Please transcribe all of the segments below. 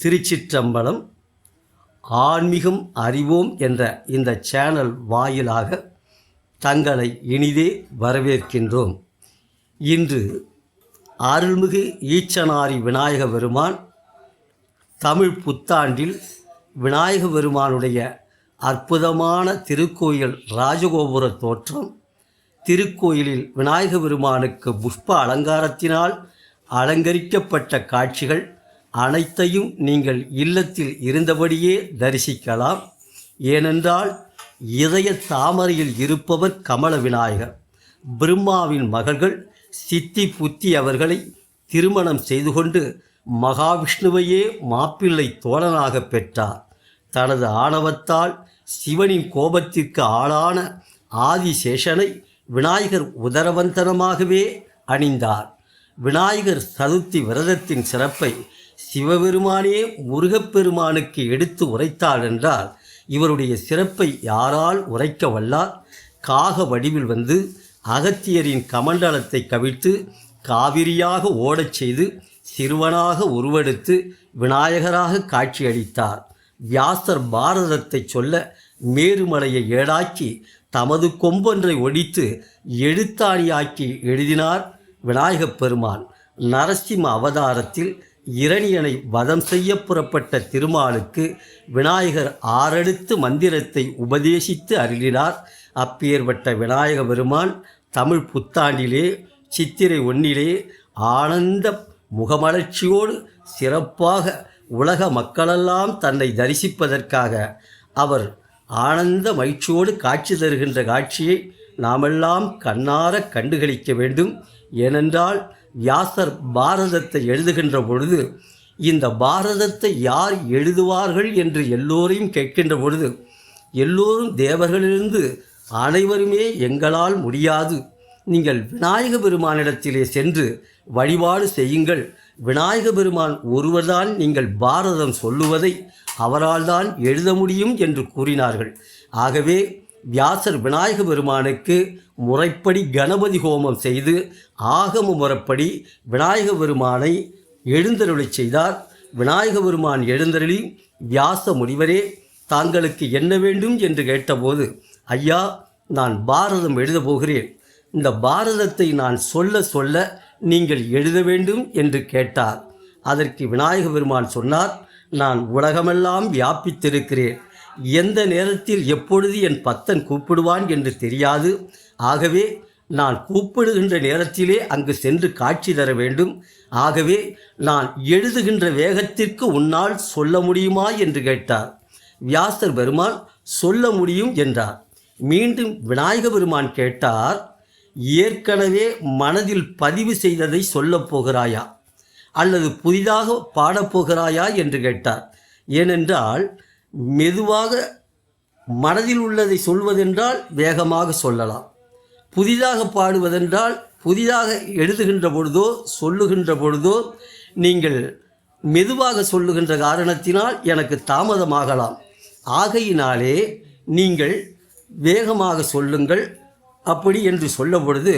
திருச்சிற்றம்பலம். ஆன்மீகம் அறிவோம் என்ற இந்த சேனல் வாயிலாக தங்களை இனிதே வரவேற்கின்றோம். இன்று அருள்மிகு ஈச்சனாரி விநாயக பெருமான் தமிழ் புத்தாண்டில் விநாயக பெருமானுடைய அற்புதமான திருக்கோயில் ராஜகோபுர தோற்றம், திருக்கோயிலில் விநாயக பெருமானுக்கு புஷ்ப அலங்காரத்தினால் அலங்கரிக்கப்பட்ட காட்சிகள் அனைத்தையும் நீங்கள் இல்லத்தில் இருந்தபடியே தரிசிக்கலாம். ஏனென்றால் இதய தாமரையில் இருப்பவர் கமல விநாயகர். பிரம்மாவின் மகள்கள் சித்தி புத்தி அவர்களை திருமணம் செய்து கொண்டு மகாவிஷ்ணுவையே மாப்பிள்ளை தோழனாக பெற்றார். தனது ஆணவத்தால் சிவனின் கோபத்திற்கு ஆளான ஆதிசேஷனை விநாயகர் உதரவந்தனமாகவே அணிந்தார். விநாயகர் சதுர்த்தி விரதத்தின் சிறப்பை சிவபெருமானே முருகப்பெருமானுக்கு எடுத்து உரைத்தார் என்றால் இவருடைய சிறப்பை யாரால் உரைக்க வல்லார்? காக வடிவில் வந்து அகத்தியரின் கமண்டலத்தை கவிழ்த்து காவிரியாக ஓடச் செய்து சிறுவனாக உருவெடுத்து விநாயகராக காட்சியளித்தார். வியாசர் பாரதத்தை சொல்ல மேருமலையை ஏடாக்கி தமது கொம்பொன்றை ஒடித்து எழுத்தாணியாக்கி எழுதினார் விநாயகப் பெருமான். நரசிம்ம அவதாரத்தில் இரணியனை வதம் செய்ய புறப்பட்ட திருமாலுக்கு விநாயகர் 6 எழுத்து மந்திரத்தை உபதேசித்து அருளினார். அப்பேற்பட்ட விநாயக பெருமான் தமிழ் புத்தாண்டிலே சித்திரை 1 ஆனந்த முகமலர்ச்சியோடு சிறப்பாக உலக மக்களெல்லாம் தன்னை தரிசிப்பதற்காக அவர் ஆனந்த மகிழ்ச்சியோடு காட்சி தருகின்ற காட்சியை நாமெல்லாம் கண்ணார கண்டுகளிக்க வேண்டும். ஏனென்றால் வியாசர் பாரதத்தை எழுதுகின்ற பொழுது இந்த பாரதத்தை யார் எழுதுவார்கள் என்று எல்லோரையும் கேட்கின்ற பொழுது எல்லோரும் தேவர்களிலிருந்து அனைவருமே எங்களால் முடியாது, நீங்கள் விநாயக பெருமானிடத்திலே சென்று வழிபாடு செய்யுங்கள், விநாயக பெருமான் ஒருவர்தான் நீங்கள் பாரதம் சொல்லுவதை அவரால் தான் எழுத முடியும் என்று கூறினார்கள். ஆகவே வியாசர் விநாயக பெருமானுக்கு முறைப்படி கணபதி ஹோமம் செய்து ஆகம முறைப்படி விநாயக பெருமானை எழுந்தருளச் செய்தார். விநாயக பெருமான் எழுந்தருளி வியாச முனிவரே தாங்களுக்கு என்ன வேண்டும் என்று கேட்டபோது, ஐயா நான் பாரதம் எழுதப் போகிறேன், இந்த பாரதத்தை நான் சொல்ல சொல்ல நீங்கள் எழுத வேண்டும் என்று கேட்டார். அதற்கு விநாயக பெருமான் சொன்னார், நான் உலகமெல்லாம் வியாபித்திருக்கிறேன், எந்த நேரத்தில் எப்பொழுது என் பக்தன் கூப்பிடுவான் என்று தெரியாது, ஆகவே நான் கூப்பிடுகின்ற நேரத்திலே அங்கு சென்று காட்சி தர வேண்டும், ஆகவே நான் எழுதுகின்ற வேகத்திற்கு உன்னால் சொல்ல முடியுமா என்று கேட்டார். வியாசர் பெருமான் சொல்ல முடியும் என்றார். மீண்டும் விநாயக பெருமான் கேட்டார், ஏற்கனவே மனதில் பதிவு செய்ததை சொல்லப் போகிறாயா அல்லது புதிதாக பாடப்போகிறாயா என்று கேட்டார். ஏனென்றால் மெதுவாக மனதில் உள்ளதை சொல்வதென்றால் வேகமாக சொல்லலாம், புதிதாக பாடுவதென்றால் புதிதாக எழுதுகின்ற பொழுதோ சொல்லுகின்ற பொழுதோ நீங்கள் மெதுவாக சொல்லுகின்ற காரணத்தினால் எனக்கு தாமதமாகலாம், ஆகையினாலே நீங்கள் வேகமாக சொல்லுங்கள் அப்படி என்று சொல்ல பொழுது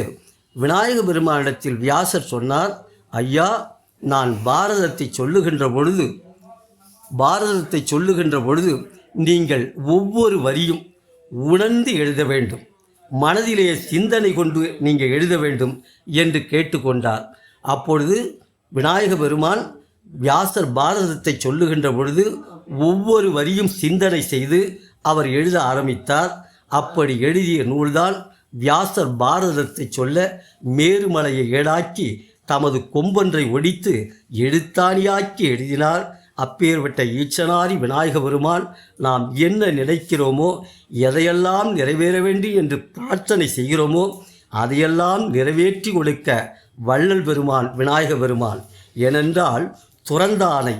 விநாயக பெருமானிடத்தில் வியாசர் சொன்னார், ஐயா நான் பாரதத்தை சொல்லுகின்ற பொழுது நீங்கள் ஒவ்வொரு வரியும் உணர்ந்து எழுத வேண்டும், மனதிலே சிந்தனை கொண்டு நீங்கள் எழுத வேண்டும் என்று கேட்டுக்கொண்டார். அப்பொழுது விநாயக பெருமான் வியாசர் பாரதத்தை சொல்லுகின்ற பொழுது ஒவ்வொரு வரியும் சிந்தனை செய்து அவர் எழுத ஆரம்பித்தார். அப்படி எழுதிய நூல்தான் வியாசர் பாரதத்தை சொல்ல மேருமலையை ஏடாக்கி தமது கொம்பொன்றை ஒடித்து எழுத்தாணியாக்கி எழுதினார். அப்பேற்பட்ட ஈச்சனாரி விநாயக பெருமான் நாம் என்ன நினைக்கிறோமோ, எதையெல்லாம் நிறைவேற வேண்டும் என்று பிரார்த்தனை செய்கிறோமோ அதையெல்லாம் நிறைவேற்றி கொடுக்க வள்ளல் பெருமான் விநாயக பெருமான். ஏனென்றால் துறந்தானை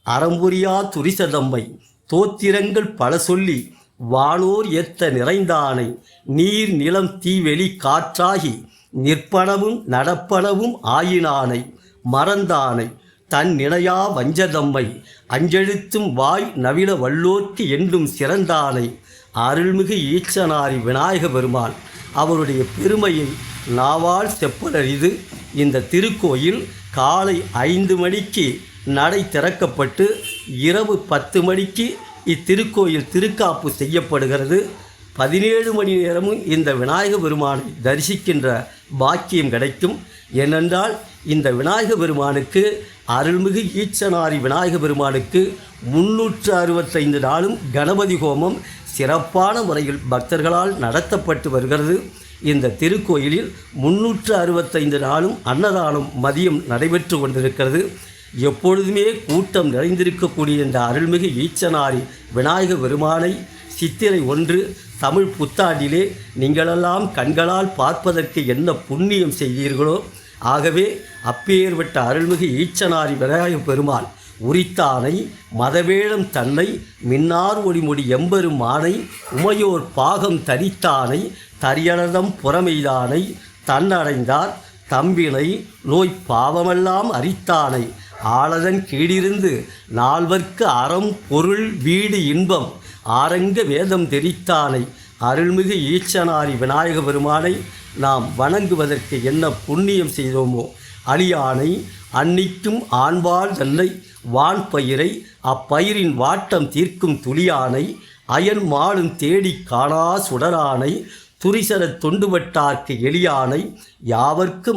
அறம்புரியா துரிசதம்மை தோத்திரங்கள் பல சொல்லி வானோர் ஏத்த நிறைந்தானை நீர் நிலம் தீவெளி காற்றாகி நிற்பனவும் நடப்பனவும் ஆயினானை மறந்தானை தன் நினையா வஞ்சதம்மை அஞ்செழுத்தும் வாய் நவில வல்லோர்க்கு என்றும் சிறந்தானை அருள்மிகு ஈச்சனாரி விநாயக பெருமான். அவருடைய பெருமையை நாவால் செப்பலரிது இந்த திருக்கோயில் காலை 5 மணிக்கு நடை திறக்கப்பட்டு இரவு 10 மணிக்கு இத்திருக்கோயில் திருக்காப்பு செய்யப்படுகிறது. 17 மணி நேரமும் இந்த விநாயக பெருமானை தரிசிக்கின்ற பாக்கியம் கிடைக்கும். ஏனென்றால் இந்த விநாயக பெருமானுக்கு, அருள்மிகு ஈச்சனாரி விநாயக பெருமானுக்கு 365 நாளும் கணபதி ஹோமம் சிறப்பான முறையில் பக்தர்களால் நடத்தப்பட்டு வருகிறது. இந்த திருக்கோயிலில் 365 நாளும் அன்னதானம் மதியம் நடைபெற்று கொண்டிருக்கிறது. எப்பொழுதுமே கூட்டம் நிறைந்திருக்கக்கூடிய இந்த அருள்மிகு ஈச்சனாரி விநாயக பெருமானை சித்திரை 1 தமிழ் புத்தாண்டிலே நீங்களெல்லாம் கண்களால் பார்ப்பதற்கு என்ன புண்ணியம் செய்தீர்களோ, ஆகவே அப்பேற்பட்ட அருள்மிகு ஈச்சனாரி விநாயக பெருமான் உரித்தானை மதவேழம் தன்னை மின்னார் ஒளிமுடி எம்பெரும் ஆனை உமையோர் பாகம் தரித்தானை தரியனதம் புறமெய்தானை தன்னடைந்தார் தம்பினை நோய் பாவமெல்லாம் அரித்தானை ஆளதன் கீழிருந்து நால்வர்க்கு அறம் பொருள் வீடு இன்பம் ஆரங்க வேதம் தெரித்தானை அருள்மிகு ஈச்சனாரி விநாயக பெருமானை நாம் வணங்குவதற்கு என்ன புண்ணியம் செய்தோமோ, அழியானை அன்னிக்கும் ஆண்பால் தன்னை வான்பயிரை அப்பயிரின் வாட்டம் தீர்க்கும் துளியானை அயன் மாலும் தேடி காணா சுடரானை துரிசர தொண்டுபட்டார்க்கு எளியானை யாவர்க்கும்